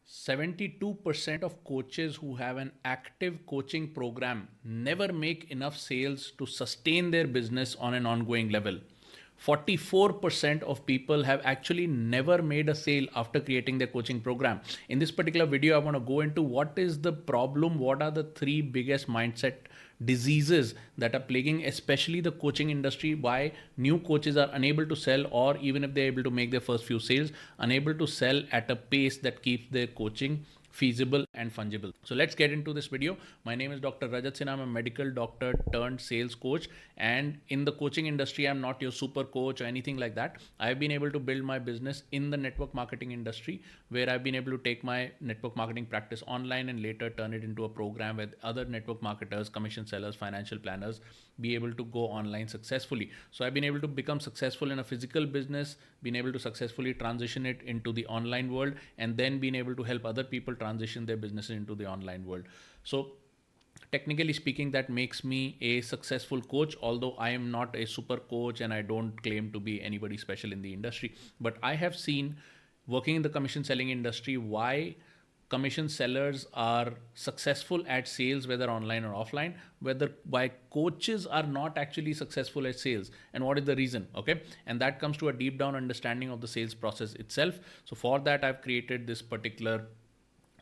72% of coaches who have an active coaching program never make enough sales to sustain their business on an ongoing level. 44% of people have actually never made a sale after creating their coaching program. In this particular video, I want to go into what is the problem, what are the three biggest mindset diseases that are plaguing especially the coaching industry, why new coaches are unable to sell, or even if they're able to make their first few sales, unable to sell at a pace that keeps their coaching feasible and fungible. So let's get into this video. My name is Dr. Rajat Sinha. I'm a medical doctor turned sales coach. And in the coaching industry, I'm not your super coach or anything like that. I've been able to build my business in the network marketing industry, where I've been able to take my network marketing practice online and later turn it into a program with other network marketers, commission sellers, financial planners, be able to go online successfully. So I've been able to become successful in a physical business, been able to successfully transition it into the online world, and then been able to help other people transition their businesses into the online world. So technically speaking, that makes me a successful coach, although I am not a super coach and I don't claim to be anybody special in the industry. But I have seen, working in the commission selling industry, why commission sellers are successful at sales, whether online or offline, whether why coaches are not actually successful at sales, and what is the reason. Okay, and that comes to a deep down understanding of the sales process itself. So for that, I've created this particular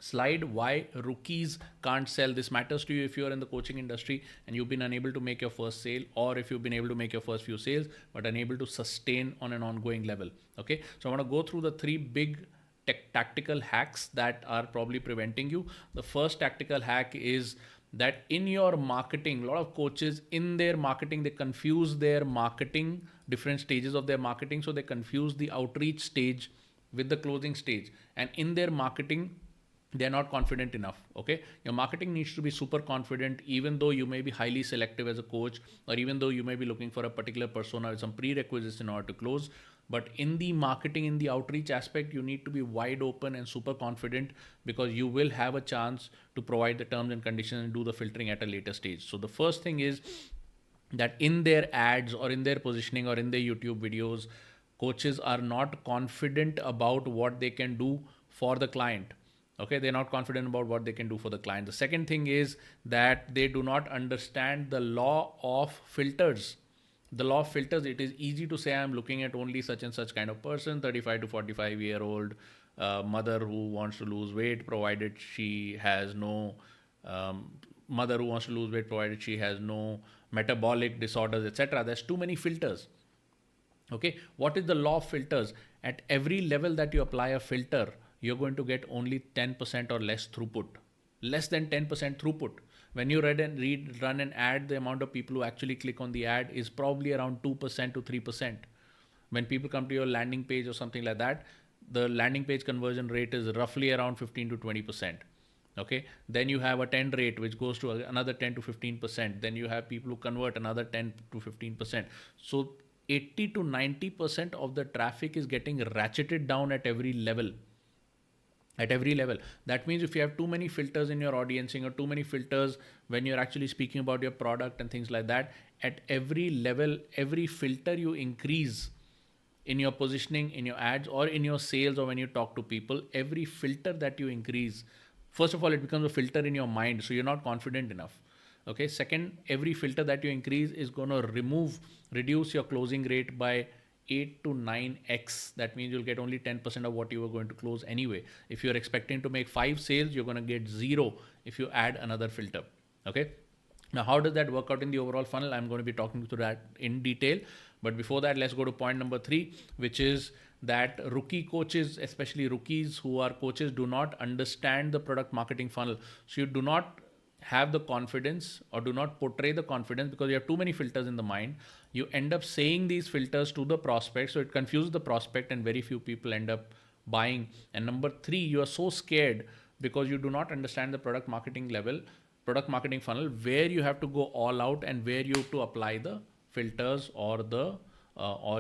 slide, why rookies can't sell. This matters to you if you're in the coaching industry and you've been unable to make your first sale, or if you've been able to make your first few sales but unable to sustain on an ongoing level. Okay, so I want to go through the three big tactical hacks that are probably preventing you. The first tactical hack is that in your marketing, a lot of coaches in their marketing, they confuse their marketing, different stages of their marketing. So they confuse the outreach stage with the closing stage, and in their marketing they're not confident enough. Okay, your marketing needs to be super confident, even though you may be highly selective as a coach, or even though you may be looking for a particular persona with some prerequisites in order to close. But in the marketing, in the outreach aspect, you need to be wide open and super confident, because you will have a chance to provide the terms and conditions and do the filtering at a later stage. So the first thing is that in their ads or in their positioning or in their YouTube videos, coaches are not confident about what they can do for the client. Okay, they're not confident about what they can do for the client. The second thing is that they do not understand the law of filters. The law of filters, it is easy to say I'm looking at only such and such kind of person, 35 to 45-year-old mother who wants to lose weight, provided she has no mother who wants to lose weight, provided she has no metabolic disorders, etc. There's too many filters. Okay, what is the law of filters? At every level that you apply a filter, you're going to get only 10% or less throughput, less than 10% throughput. When you run an ad, the amount of people who actually click on the ad is probably around 2% to 3%. When people come to your landing page or something like that, the landing page conversion rate is roughly around 15 to 20%. Okay, then you have a 10 rate which goes to another 10 to 15%. Then you have people who convert another 10 to 15%. So 80 to 90% of the traffic is getting ratcheted down at every level. At every level. That means if you have too many filters in your audiencing, or too many filters when you're actually speaking about your product and things like that, at every level, every filter you increase in your positioning, in your ads, or in your sales, or when you talk to people, every filter that you increase, first of all, it becomes a filter in your mind, so you're not confident enough. Okay, second, every filter that you increase is going to reduce your closing rate by 8 to 9x. That means you'll get only 10% of what you were going to close anyway. If you're expecting to make 5 sales, you're going to get 0 if you add another filter. Okay, now how does that work out in the overall funnel? I'm going to be talking through that in detail, but before that, let's go to point number 3, which is that rookie coaches, especially rookies who are coaches, do not understand the product marketing funnel. So you do not have the confidence, or do not portray the confidence, because you have too many filters in the mind. You end up saying these filters to the prospect, so it confuses the prospect and very few people end up buying. And number 3, you are so scared because you do not understand the product marketing funnel, where you have to go all out and where you have to apply the filters or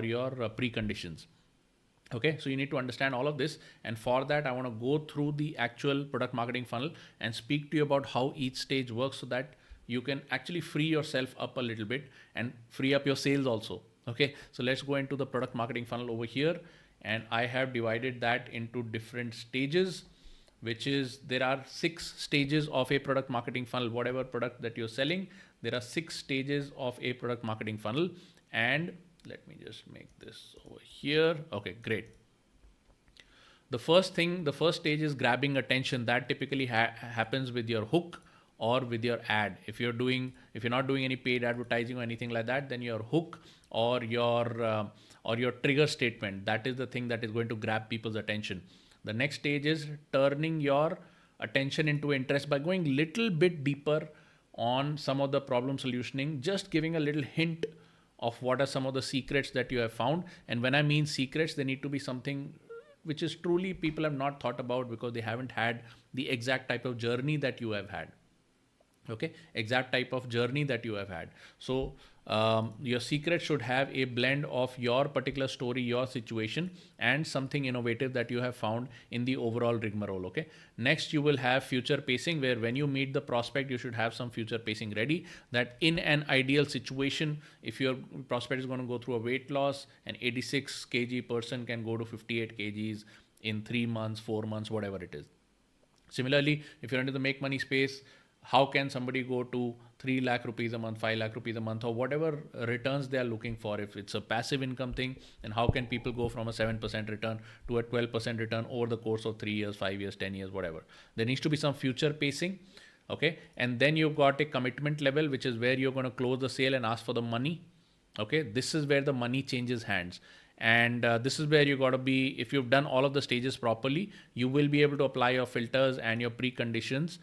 your preconditions. Okay, so you need to understand all of this, and for that I want to go through the actual product marketing funnel and speak to you about how each stage works, so that you can actually free yourself up a little bit and free up your sales also. Okay, so let's go into the product marketing funnel over here, and I have divided that into different stages. which is there are 6 stages of a product marketing funnel. Whatever product that you're selling, there are 6 stages of a product marketing funnel. And let me just make this over here. Okay, great. The first stage is grabbing attention. That typically happens with your hook or with your ad. If you're not doing any paid advertising or anything like that, then your hook or your trigger statement, that is the thing that is going to grab people's attention. The next stage is turning your attention into interest by going little bit deeper on some of the problem solutioning, just giving a little hint of what are some of the secrets that you have found. And when I mean secrets, they need to be something which is truly people have not thought about, because they haven't had the exact type of journey that you have had. Okay, exact type of journey that you have had. So your secret should have a blend of your particular story, your situation, and something innovative that you have found in the overall rigmarole. Okay, next you will have future pacing, where when you meet the prospect, you should have some future pacing ready, that in an ideal situation, if your prospect is going to go through a weight loss, an 86 kg person can go to 58 kgs in 3 months, 4 months, whatever it is. Similarly, if you're into the make money space, how can somebody go to 3 lakh rupees a month, 5 lakh rupees a month, or whatever returns they are looking for? If it's a passive income thing, then how can people go from a 7% return to a 12% return over the course of 3 years, 5 years, 10 years, whatever? There needs to be some future pacing. Okay. And then you've got a commitment level, which is where you're going to close the sale and ask for the money. Okay. This is where the money changes hands. And this is where you got to be, if you've done all of the stages properly, you will be able to apply your filters and your preconditions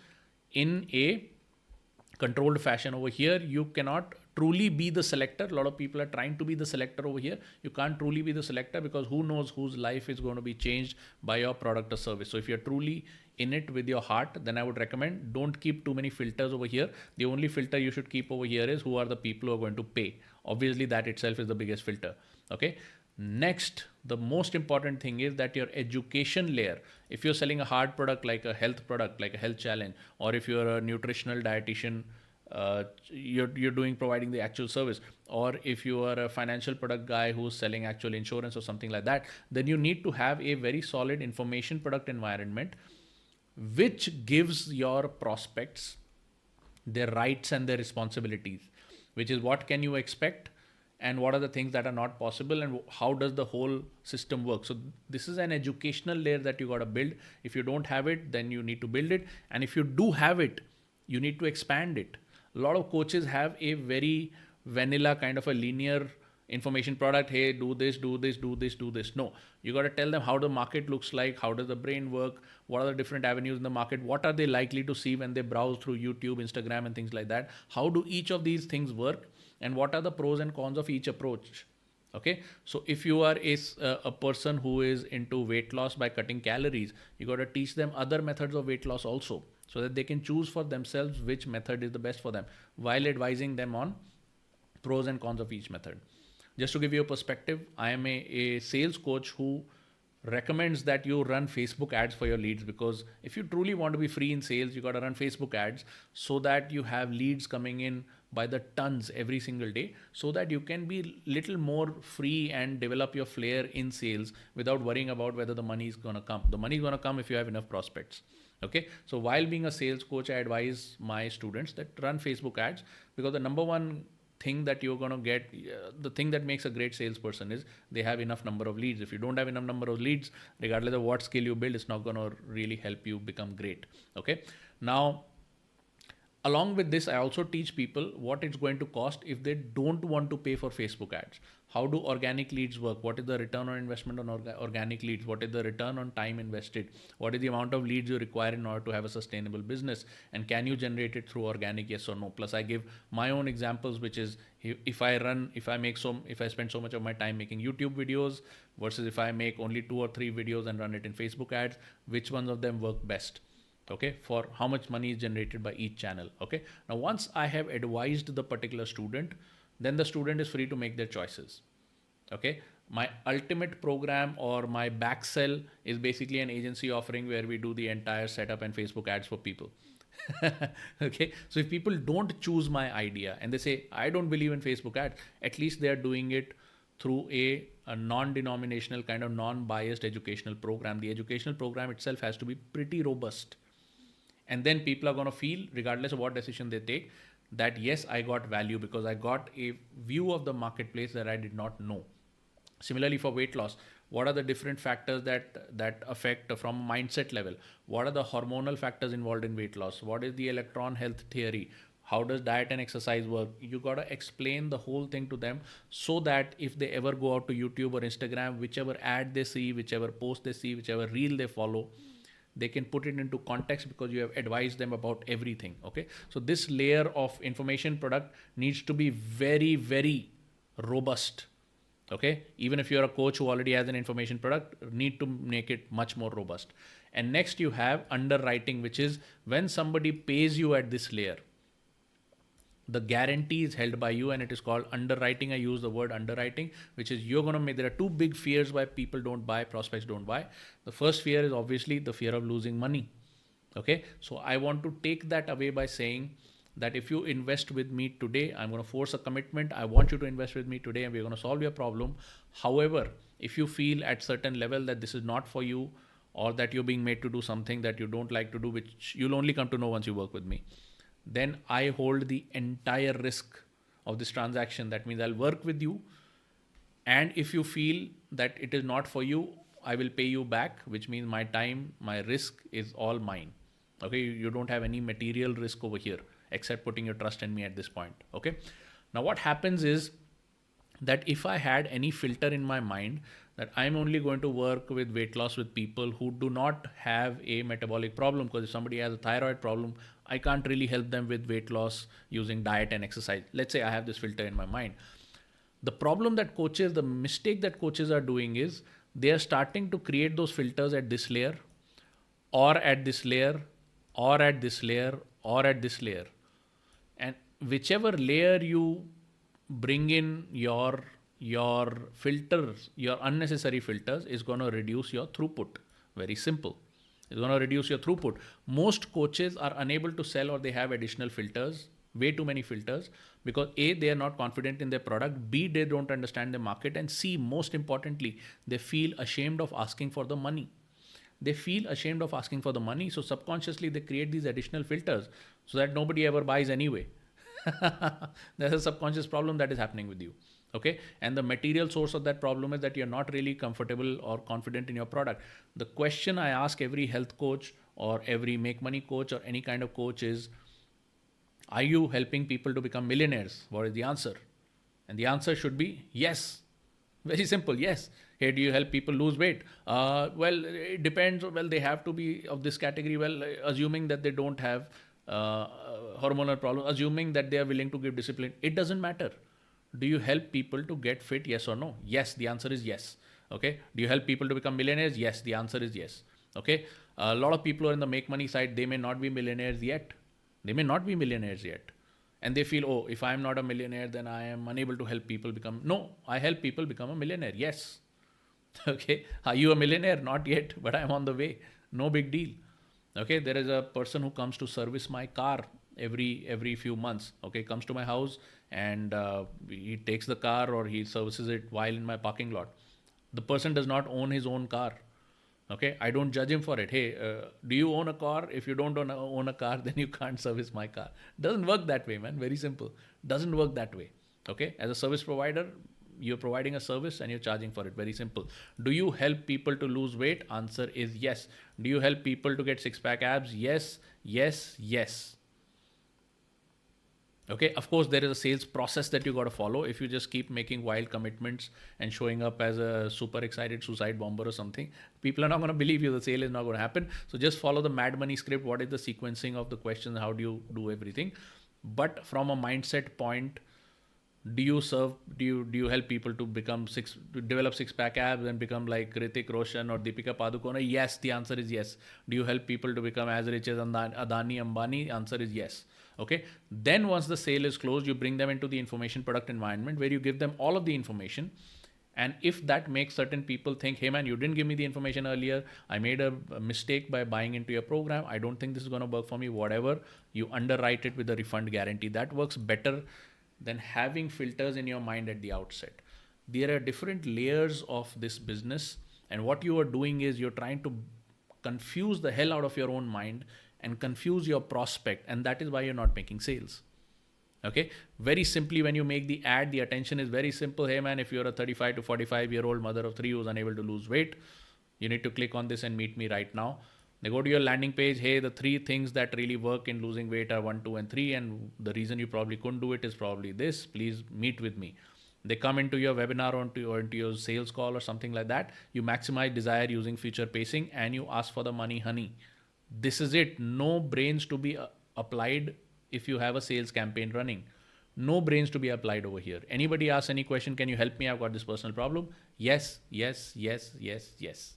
in a controlled fashion. Over here, you cannot truly be the selector. A lot of people are trying to be the selector over here. You can't truly be the selector, because who knows whose life is going to be changed by your product or service. So if you're truly in it with your heart, then I would recommend don't keep too many filters over here. The only filter you should keep over here is who are the people who are going to pay. Obviously, that itself is the biggest filter. Okay. Next, the most important thing is that your education layer. If you're selling a hard product like a health product, like a health challenge, or if you're a nutritional dietitian, you're providing the actual service, or if you are a financial product guy who's selling actual insurance or something like that, then you need to have a very solid information product environment, which gives your prospects their rights and their responsibilities, which is what can you expect, and what are the things that are not possible, and how does the whole system work. So this is an educational layer that you got to build. If you don't have it, then you need to build it. And if you do have it, you need to expand it. A lot of coaches have a very vanilla kind of a linear information product. Hey, do this, do this, do this, do this. No, you got to tell them how the market looks like, how does the brain work, what are the different avenues in the market, what are they likely to see when they browse through YouTube, Instagram, and things like that. How do each of these things work, and what are the pros and cons of each approach? Okay, so if you are a person who is into weight loss by cutting calories, you got to teach them other methods of weight loss also, so that they can choose for themselves which method is the best for them, while advising them on pros and cons of each method. Just to give you a perspective, I am a sales coach who recommends that you run Facebook ads for your leads, because if you truly want to be free in sales, you got to run Facebook ads so that you have leads coming in by the tons every single day, so that you can be little more free and develop your flair in sales without worrying about whether the money is going to come. The money is going to come if you have enough prospects. Okay, so while being a sales coach, I advise my students that run Facebook ads, because the number one thing that you're going to get, the thing that makes a great salesperson is they have enough number of leads. If you don't have enough number of leads, regardless of what skill you build, it's not going to really help you become great. Okay, now along with this, I also teach people what it's going to cost if they don't want to pay for Facebook ads. How do organic leads work? What is the return on investment on organic leads? What is the return on time invested? What is the amount of leads you require in order to have a sustainable business? And can you generate it through organic, yes or no? Plus I give my own examples, which is if I spend so much of my time making YouTube videos versus if I make only 2 or 3 videos and run it in Facebook ads, which ones of them work best? Okay, for how much money is generated by each channel. Okay, now once I have advised the particular student, then the student is free to make their choices. Okay, my ultimate program or my back sell is basically an agency offering where we do the entire setup and Facebook ads for people. Okay, so if people don't choose my idea and they say I don't believe in Facebook ads, at least they are doing it through a a non-denominational kind of non-biased educational program. The educational program itself has to be pretty robust. And then people are going to feel, regardless of what decision they take, that yes, I got value because I got a view of the marketplace that I did not know. Similarly, for weight loss, what are the different factors that affect from a mindset level? What are the hormonal factors involved in weight loss? What is the electron health theory? How does diet and exercise work? You got to explain the whole thing to them, so that if they ever go out to YouTube or Instagram, whichever ad they see, whichever post they see, whichever reel they follow, they can put it into context because you have advised them about everything. Okay, so this layer of information product needs to be very, very robust. Okay, even if you're a coach who already has an information product, need to make it much more robust. And next you have underwriting, which is when somebody pays you at this layer, the guarantee is held by you, and it is called underwriting. I use the word underwriting, which is you're going to make, there are two big fears why people don't buy, prospects don't buy. The first fear is obviously the fear of losing money. Okay, so I want to take that away by saying that if you invest with me today, I'm going to force a commitment. I want you to invest with me today and we're going to solve your problem. However, if you feel at certain level that this is not for you, or that you're being made to do something that you don't like to do, which you'll only come to know once you work with me, then I hold the entire risk of this transaction. That means I'll work with you, and if you feel that it is not for you, I will pay you back, which means my time, my risk is all mine. Okay, you don't have any material risk over here except putting your trust in me at this point. Okay, now what happens is that if I had any filter in my mind that I'm only going to work with weight loss with people who do not have a metabolic problem, because if somebody has a thyroid problem, I can't really help them with weight loss using diet and exercise. Let's say I have this filter in my mind. The problem that coaches, the mistake that coaches are doing is they are starting to create those filters at this layer, or at this layer, or at this layer, or at this layer. And whichever layer you bring in your filters, your unnecessary filters, is going to reduce your throughput. Very simple. It's going to reduce your throughput. Most coaches are unable to sell, or they have additional filters, way too many filters, because A, they are not confident in their product, B, they don't understand the market, and C, most importantly, they feel ashamed of asking for the money. They feel ashamed of asking for the money, so subconsciously they create these additional filters so that nobody ever buys anyway. There's a subconscious problem that is happening with you. Okay, and the material source of that problem is that you're not really comfortable or confident in your product. The question I ask every health coach or every make money coach or any kind of coach is, are you helping people to become millionaires? What is the answer? And the answer should be yes. Very simple, yes. Hey, do you help people lose weight? Well, it depends. Well, they have to be of this category. Well, assuming that they don't have hormonal problems, assuming that they are willing to give discipline, it doesn't matter. Do you help people to get fit? Yes or no? Yes, the answer is yes. Okay. Do you help people to become millionaires? Yes, the answer is yes. Okay. A lot of people are in the make money side. They may not be millionaires yet. They may not be millionaires yet. And they feel, oh, if I'm not a millionaire, then I am unable to help people become. No, I help people become a millionaire. Yes. Okay. Are you a millionaire? Not yet, but I'm on the way. No big deal. Okay. There is a person who comes to service my car every few months. Okay. Comes to my house and he takes the car or he services it while in my parking lot. The person does not own his own car. Okay, I don't judge him for it. Hey, do you own a car? If you don't own a car, then you can't service my car. Doesn't work that way, man. Very simple. Doesn't work that way. Okay, as a service provider, you're providing a service and you're charging for it. Very simple. Do you help people to lose weight? Answer is yes. Do you help people to get six-pack abs? Yes, yes, yes. Okay, of course, there is a sales process that you got to follow. If you just keep making wild commitments and showing up as a super excited suicide bomber or something, people are not going to believe you. The sale is not going to happen. So just follow the Mad Money script. What is the sequencing of the questions? How do you do everything? But from a mindset point, do you help people to develop six-pack abs and become like Hrithik Roshan or Deepika Padukone? Yes, the answer is yes. Do you help people to become as rich as Adani Ambani? Answer is yes. Okay. Then once the sale is closed, you bring them into the information product environment where you give them all of the information. And if that makes certain people think, hey man, you didn't give me the information earlier, I made a mistake by buying into your program, I don't think this is going to work for me, whatever, you underwrite it with a refund guarantee. That works better than having filters in your mind at the outset. There are different layers of this business, and what you are doing is you're trying to confuse the hell out of your own mind and confuse your prospect, and that is why you're not making sales. Okay, very simply, when you make the ad, the attention is very simple. Hey man, if you're a 35 to 45-year-old mother of three who's unable to lose weight, you need to click on this and meet me right now. They go to your landing page. Hey, the three things that really work in losing weight are 1, 2, and 3, and the reason you probably couldn't do it is probably this. Please meet with me. They come into your webinar or into your sales call or something like that. You maximize desire using feature pacing, and you ask for the money, honey. This is it. No brains to be applied if you have a sales campaign running. No brains to be applied over here. Anybody asks any question, can you help me? I've got this personal problem. Yes, yes, yes, yes, yes.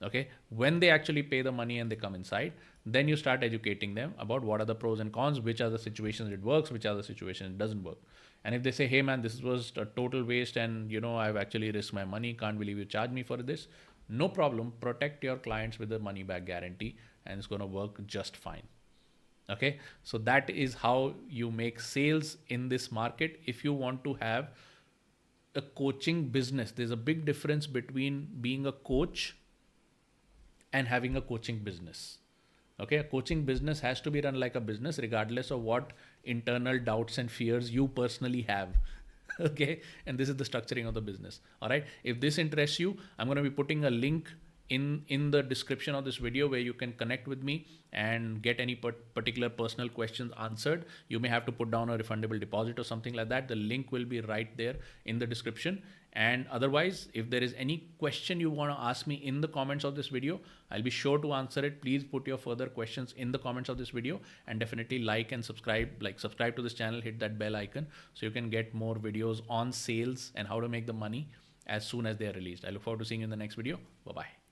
Okay, when they actually pay the money and they come inside, then you start educating them about what are the pros and cons, which are the situations it works, which are the situations it doesn't work. And if they say, hey man, this was a total waste and I've actually risked my money, can't believe you charged me for this, no problem. Protect your clients with the money back guarantee, and it's going to work just fine. Okay, so that is how you make sales in this market. If you want to have a coaching business, there's a big difference between being a coach and having a coaching business. Okay, a coaching business has to be run like a business regardless of what internal doubts and fears you personally have. Okay, and this is the structuring of the business. All right, if this interests you, I'm going to be putting a link in the description of this video where you can connect with me and get any particular personal questions answered. You may have to put down a refundable deposit or something like that. The link will be right there in the description. And otherwise, if there is any question you want to ask me in the comments of this video, I'll be sure to answer it. Please put your further questions in the comments of this video, and definitely like and subscribe. Subscribe to this channel, hit that bell icon so you can get more videos on sales and how to make the money as soon as they are released. I look forward to seeing you in the next video. Bye-bye.